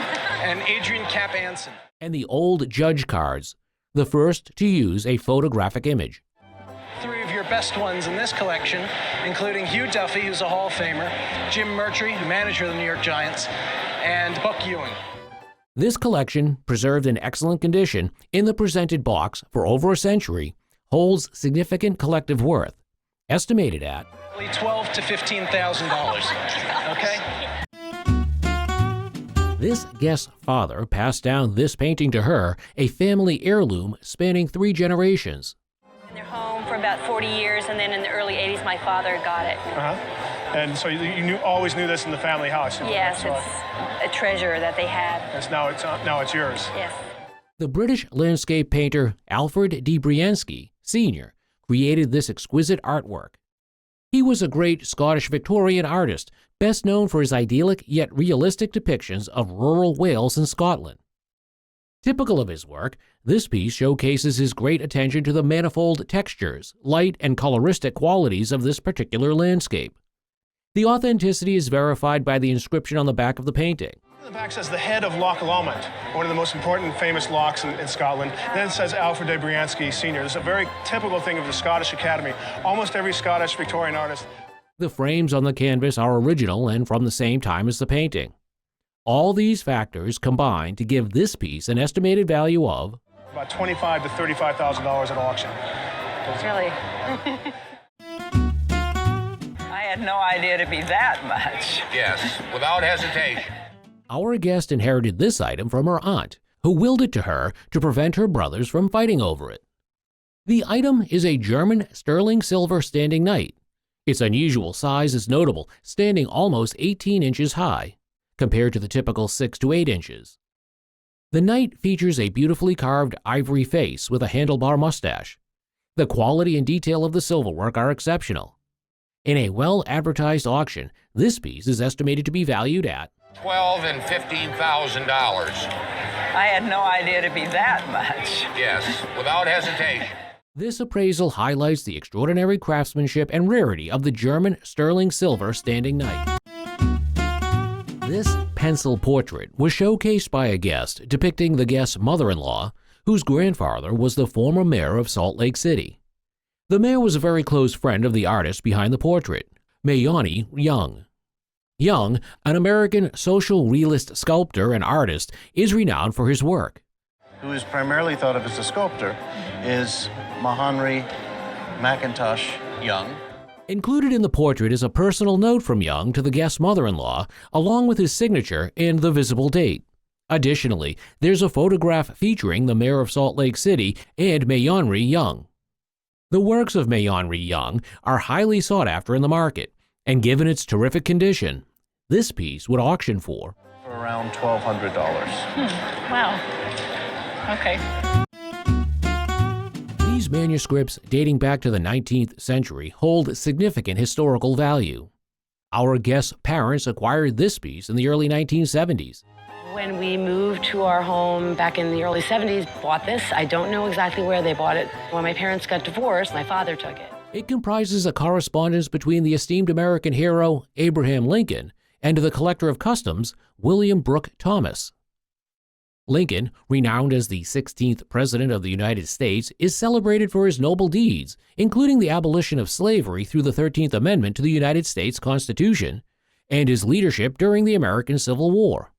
And Adrian Cap Anson. And the old Judge cards, the first to use a photographic image. 3 of your best ones in this collection, including Hugh Duffy, who's a Hall of Famer, Jim Murtry, manager of the New York Giants, and Buck Ewing. This collection, preserved in excellent condition in the presented box for over a century, holds significant collective worth, estimated at $12,000 to $15,000. Okay? This guest's father passed down this painting to her, a family heirloom spanning 3 generations. They're home for about 40 years, and then in the early 80s, my father got it. And so you always knew this in the family house? Yes, it's a treasure that they had. Yes, now it's yours. Yes. The British landscape painter Alfred de Briansky, Sr., created this exquisite artwork. He was a great Scottish Victorian artist, best known for his idyllic yet realistic depictions of rural Wales and Scotland. Typical of his work, this piece showcases his great attention to the manifold textures, light, and coloristic qualities of this particular landscape. The authenticity is verified by the inscription on the back of the painting. The back says the head of Loch Lomond, one of the most important famous lochs in Scotland. Then it says Alfred de Briansky Sr. This is a very typical thing of the Scottish Academy. Almost every Scottish Victorian artist. The frames on the canvas are original and from the same time as the painting. All these factors combine to give this piece an estimated value of about $25,000 to $35,000 at auction. Really? I had no idea it'd be that much. Yes, without hesitation. Our guest inherited this item from her aunt, who willed it to her to prevent her brothers from fighting over it. The item is a German sterling silver standing knight. Its unusual size is notable, standing almost 18 inches high, compared to the typical 6 to 8 inches. The knight features a beautifully carved ivory face with a handlebar mustache. The quality and detail of the silverwork are exceptional. In a well-advertised auction, this piece is estimated to be valued at $12,000 and $15,000. I had no idea it'd be that much. Yes, without hesitation. This appraisal highlights the extraordinary craftsmanship and rarity of the German sterling silver standing knight. This pencil portrait was showcased by a guest depicting the guest's mother-in-law, whose grandfather was the former mayor of Salt Lake City. The mayor was a very close friend of the artist behind the portrait, Mayoni Young. Young, an American social realist sculptor and artist, is renowned for his work. Who is primarily thought of as a sculptor is Mahanri McIntosh Young. Included in the portrait is a personal note from Young to the guest's mother-in-law, along with his signature and the visible date. Additionally, there's a photograph featuring the mayor of Salt Lake City and Mayonri Young. The works of Mayonri Young are highly sought after in the market, and given its terrific condition, this piece would auction for around $1,200. Wow. Okay. These manuscripts dating back to the 19th century hold significant historical value. Our guest's parents acquired this piece in the early 1970s. When we moved to our home back in the early 70s, bought this. I don't know exactly where they bought it. When my parents got divorced, my father took it. It comprises a correspondence between the esteemed American hero Abraham Lincoln and the collector of customs, William Brooke Thomas. Lincoln, renowned as the 16th President of the United States, is celebrated for his noble deeds, including the abolition of slavery through the 13th Amendment to the United States Constitution, and his leadership during the American Civil War.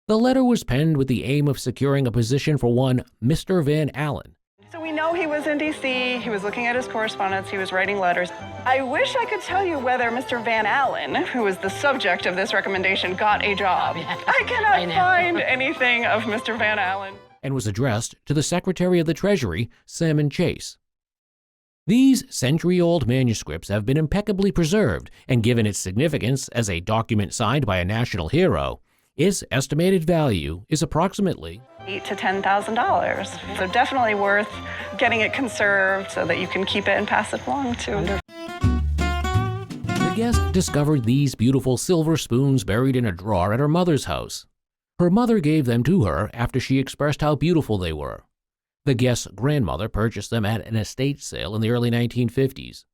The letter was penned with the aim of securing a position for one Mr. Van Allen. So we know he was in D.C., he was looking at his correspondence, he was writing letters. I wish I could tell you whether Mr. Van Allen, who was the subject of this recommendation, got a job. I cannot find anything of Mr. Van Allen. And was addressed to the Secretary of the Treasury, Salmon Chase. These century-old manuscripts have been impeccably preserved, and given its significance as a document signed by a national hero, its estimated value is approximately $8,000 to $10,000. So definitely worth getting it conserved so that you can keep it and pass it along to. The guest discovered these beautiful silver spoons buried in a drawer at her mother's house. Her mother gave them to her after she expressed how beautiful they were. The guest's grandmother purchased them at an estate sale in the early 1950s.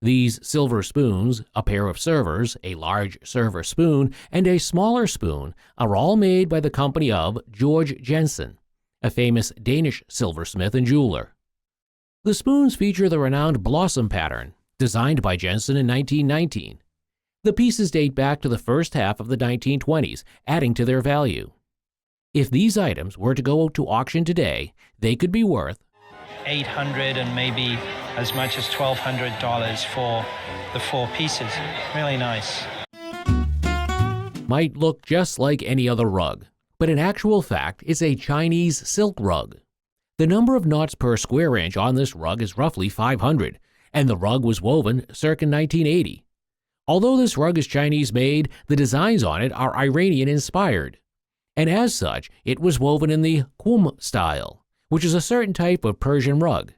These silver spoons, a pair of servers, a large server spoon, and a smaller spoon are all made by the company of George Jensen, a famous Danish silversmith and jeweler. The spoons feature the renowned blossom pattern, designed by Jensen in 1919. The pieces date back to the first half of the 1920s, adding to their value. If these items were to go to auction today, they could be worth $800 and maybe as much as $1,200 for the 4 pieces. Really nice. Might look just like any other rug, but in actual fact, it's a Chinese silk rug. The number of knots per square inch on this rug is roughly 500, and the rug was woven circa 1980. Although this rug is Chinese-made, the designs on it are Iranian-inspired, and as such, it was woven in the Qum style, which is a certain type of Persian rug.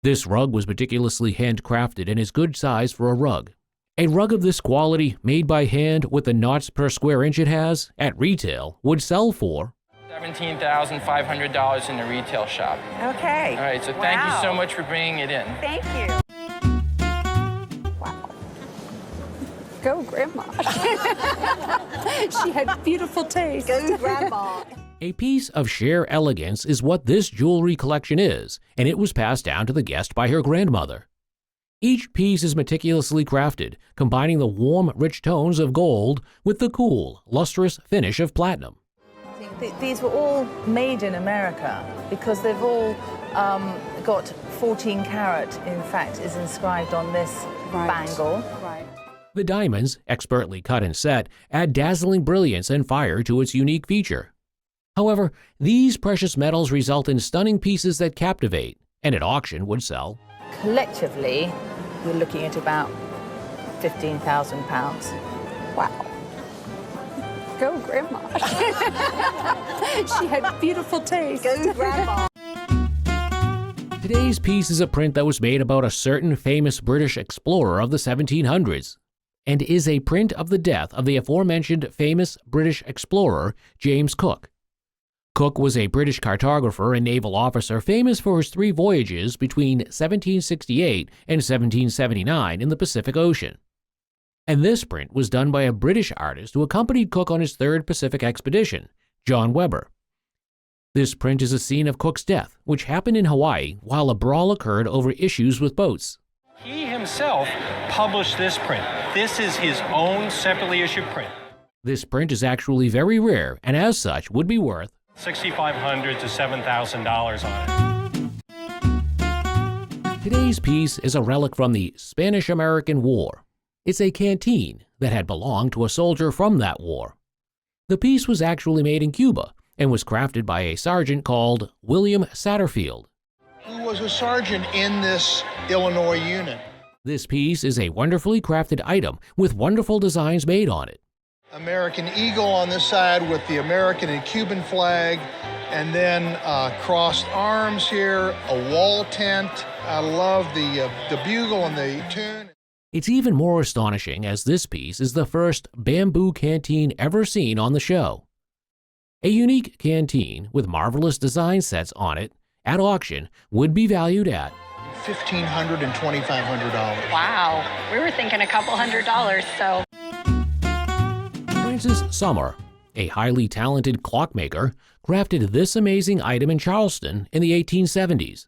This rug was meticulously handcrafted and is good size for a rug. A rug of this quality, made by hand with the knots per square inch it has, at retail, would sell for $17,500 in the retail shop. Okay. All right, so thank you so much for bringing it in. Thank you. Wow. Go, Grandma. She had beautiful taste. Go, Grandma. A piece of sheer elegance is what this jewelry collection is, and it was passed down to the guest by her grandmother. Each piece is meticulously crafted, combining the warm, rich tones of gold with the cool, lustrous finish of platinum. These were all made in America because they've all got 14 karat, in fact, is inscribed on this bangle. Right. The diamonds, expertly cut and set, add dazzling brilliance and fire to its unique feature. However, these precious metals result in stunning pieces that captivate, and at auction would sell. Collectively, we're looking at about £15,000. Wow. Go, Grandma. She had beautiful taste. Go, Grandma. Today's piece is a print that was made about a certain famous British explorer of the 1700s, and is a print of the death of the aforementioned famous British explorer, James Cook. Cook was a British cartographer and naval officer famous for his 3 voyages between 1768 and 1779 in the Pacific Ocean. And this print was done by a British artist who accompanied Cook on his 3rd Pacific expedition, John Webber. This print is a scene of Cook's death, which happened in Hawaii while a brawl occurred over issues with boats. He himself published this print. This is his own separately issued print. This print is actually very rare, and as such would be worth $6,500 to $7,000 on it. Today's piece is a relic from the Spanish-American War. It's a canteen that had belonged to a soldier from that war. The piece was actually made in Cuba and was crafted by a sergeant called William Satterfield, who was a sergeant in this Illinois unit. This piece is a wonderfully crafted item with wonderful designs made on it. American eagle on this side with the American and Cuban flag, and then crossed arms here, a wall tent. I love the bugle and the tune. It's even more astonishing as this piece is the first bamboo canteen ever seen on the show. A unique canteen with marvelous design sets on it at auction would be valued at $1,500 and $2,500. Wow. We were thinking a couple $100, so. Francis Summer, a highly talented clockmaker, crafted this amazing item in Charleston in the 1870s.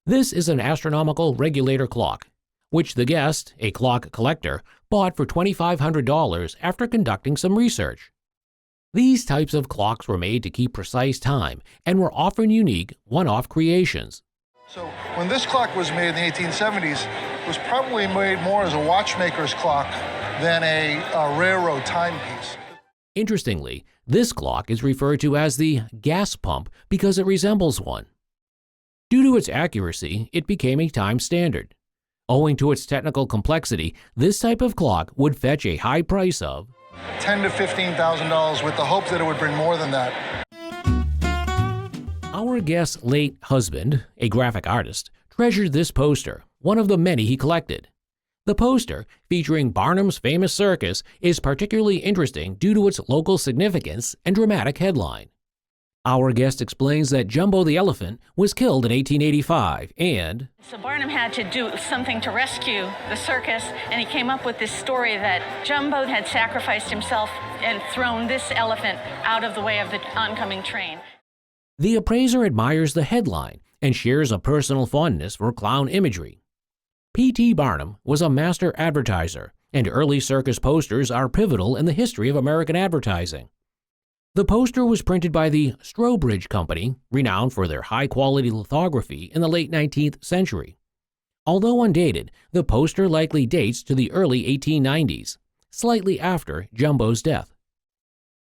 This is an astronomical regulator clock, which the guest, a clock collector, bought for $2,500 after conducting some research. These types of clocks were made to keep precise time and were often unique, one-off creations. So when this clock was made in the 1870s, it was probably made more as a watchmaker's clock than a railroad timepiece. Interestingly, this clock is referred to as the gas pump because it resembles one. Due to its accuracy, it became a time standard. Owing to its technical complexity, this type of clock would fetch a high price of $10,000 to $15,000 with the hope that it would bring more than that. Our guest's late husband, a graphic artist, treasured this poster, one of the many he collected. The poster, featuring Barnum's famous circus, is particularly interesting due to its local significance and dramatic headline. Our guest explains that Jumbo the elephant was killed in 1885 and So Barnum had to do something to rescue the circus, and he came up with this story that Jumbo had sacrificed himself and thrown this elephant out of the way of the oncoming train. the appraiser admires the headline and shares a personal fondness for clown imagery. P.T. Barnum was a master advertiser, and early circus posters are pivotal in the history of American advertising. The poster was printed by the Strobridge Company, renowned for their high-quality lithography in the late 19th century. Although undated, the poster likely dates to the early 1890s, slightly after Jumbo's death.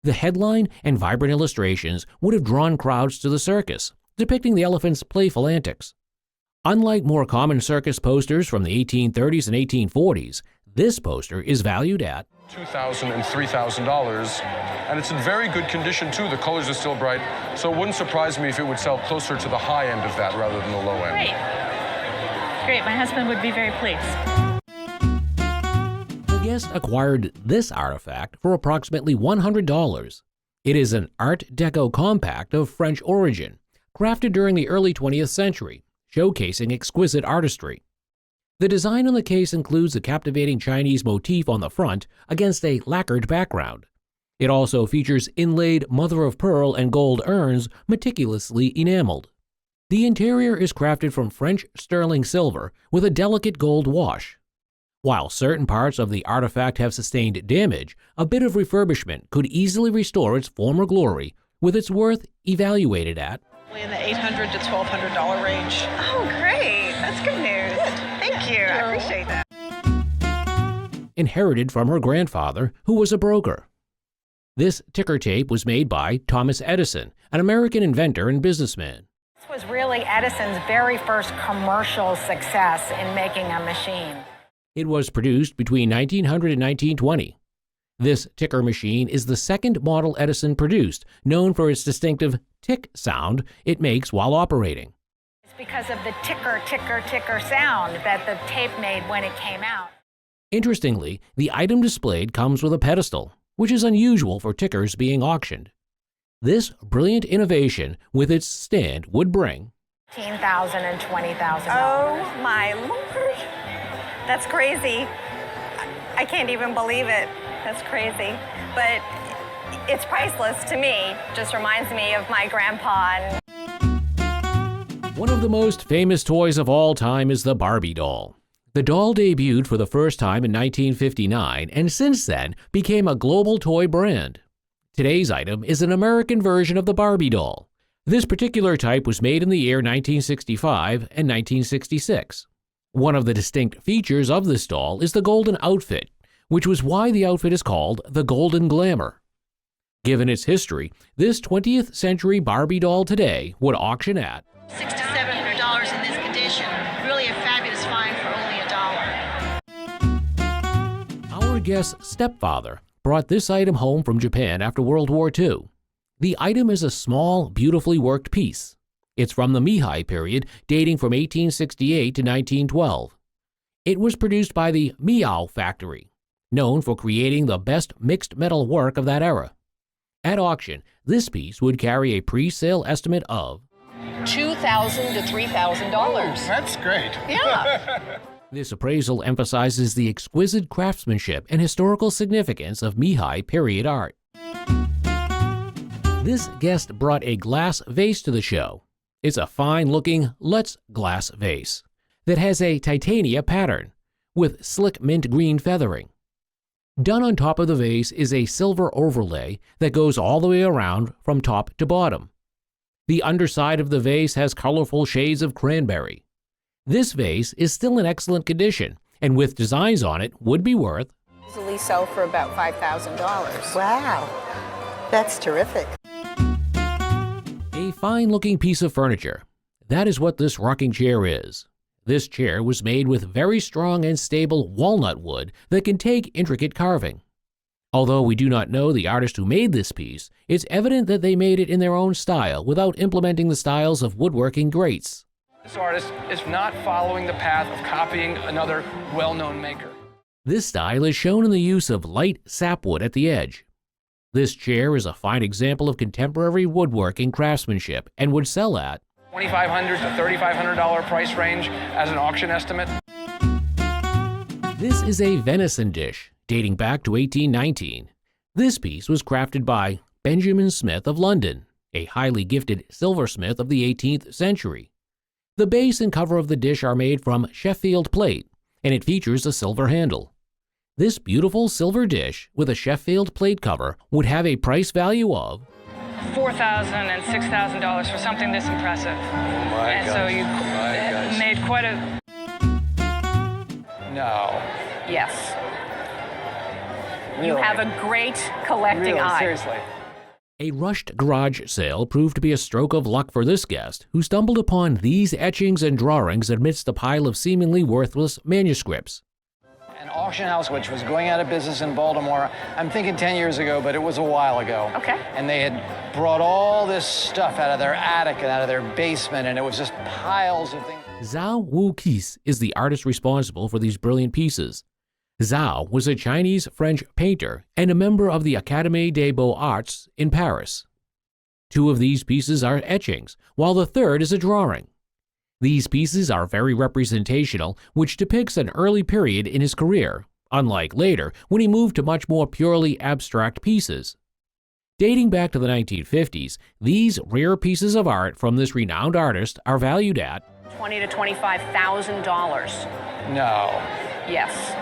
The headline and vibrant illustrations would have drawn crowds to the circus, depicting the elephant's playful antics. Unlike more common circus posters from the 1830s and 1840s, this poster is valued at $2,000 and $3,000, and it's in very good condition too. The colors are still bright, so it wouldn't surprise me if it would sell closer to the high end of that rather than the low end. Great, my husband would be very pleased. The guest acquired this artifact for approximately $100. It is an Art Deco compact of French origin, crafted during the early 20th century, showcasing exquisite artistry. The design on the case includes a captivating Chinese motif on the front against a lacquered background. It also features inlaid mother-of-pearl and gold urns meticulously enameled. The interior is crafted from French sterling silver with a delicate gold wash. While certain parts of the artifact have sustained damage, a bit of refurbishment could easily restore its former glory, with its worth evaluated at In the $800 to $1,200 range. Oh, great. That's good news. Thank you. I appreciate that. inherited from her grandfather, who was a broker. This ticker tape was made by Thomas Edison, an American inventor and businessman. This was really Edison's very first commercial success in making a machine. It was produced between 1900 and 1920. This ticker machine is the second model Edison produced, known for its distinctive tick sound it makes while operating. It's because of the ticker, ticker, ticker sound that the tape made when it came out. Interestingly, the item displayed comes with a pedestal, which is unusual for tickers being auctioned. This brilliant innovation with its stand would bring $15,000 and $20,000. Oh my Lord. That's crazy. I can't even believe it. That's crazy. But it's priceless to me. Just reminds me of my grandpa. One of the most famous toys of all time is the Barbie doll. The doll debuted for the first time in 1959 and since then became a global toy brand. Today's item is an American version of the Barbie doll. This particular type was made in the year 1965 and 1966. One of the distinct features of this doll is the golden outfit, which was why the outfit is called the Golden Glamour. Given its history, this 20th century Barbie doll today would auction at $600 to $700 in this condition. Really a fabulous find for only $1. Our guest's stepfather brought this item home from Japan after World War II. The item is a small, beautifully worked piece. It's from the Meihei period, dating from 1868 to 1912. It was produced by the Meow Factory, known for creating the best mixed metal work of that era. At auction, this piece would carry a pre-sale estimate of $2,000 to $3,000. That's great. Yeah. This appraisal emphasizes the exquisite craftsmanship and historical significance of Meihei period art. This guest brought a glass vase to the show. It's a fine-looking Lutz glass vase that has a titania pattern with slick mint green feathering. Done on top of the vase is a silver overlay that goes all the way around from top to bottom. The underside of the vase has colorful shades of cranberry. This vase is still in excellent condition, and with designs on it would be worth Easily sell for about $5,000. Wow, that's terrific. a fine-looking piece of furniture. That is what this rocking chair is. This chair was made with very strong and stable walnut wood that can take intricate carving. Although we do not know the artist who made this piece, it's evident that they made it in their own style without implementing the styles of woodworking greats. This artist is not following the path of copying another well-known maker. This style is shown in the use of light sapwood at the edge. This chair is a fine example of contemporary woodworking craftsmanship and would sell at $2,500 to $3,500 price range as an auction estimate. This is a venison dish dating back to 1819. This piece was crafted by Benjamin Smith of London, a highly gifted silversmith of the 18th century. The base and cover of the dish are made from Sheffield plate, and it features a silver handle. This beautiful silver dish with a Sheffield plate cover would have a price value of $4,000 and $6,000 for something this impressive. Oh my and gosh. so you made quite a... No. Yes. Really? You have a great collecting Really? eye. Seriously. A rushed garage sale proved to be a stroke of luck for this guest, who stumbled upon these etchings and drawings amidst a pile of seemingly worthless manuscripts. An auction house which was going out of business in Baltimore, I'm thinking 10 years ago, but it was a while ago. Okay. And they had brought all this stuff out of their attic and out of their basement, and it was just piles of things. Zhao Wu-Kis is the artist responsible for these brilliant pieces. Zhao was a Chinese-French painter and a member of the Académie des Beaux-Arts in Paris. Two of these pieces are etchings, while the third is a drawing. These pieces are very representational, which depicts an early period in his career, unlike later when he moved to much more purely abstract pieces. Dating back to the 1950s, these rare pieces of art from this renowned artist are valued at $20,000 to $25,000. No. Yes.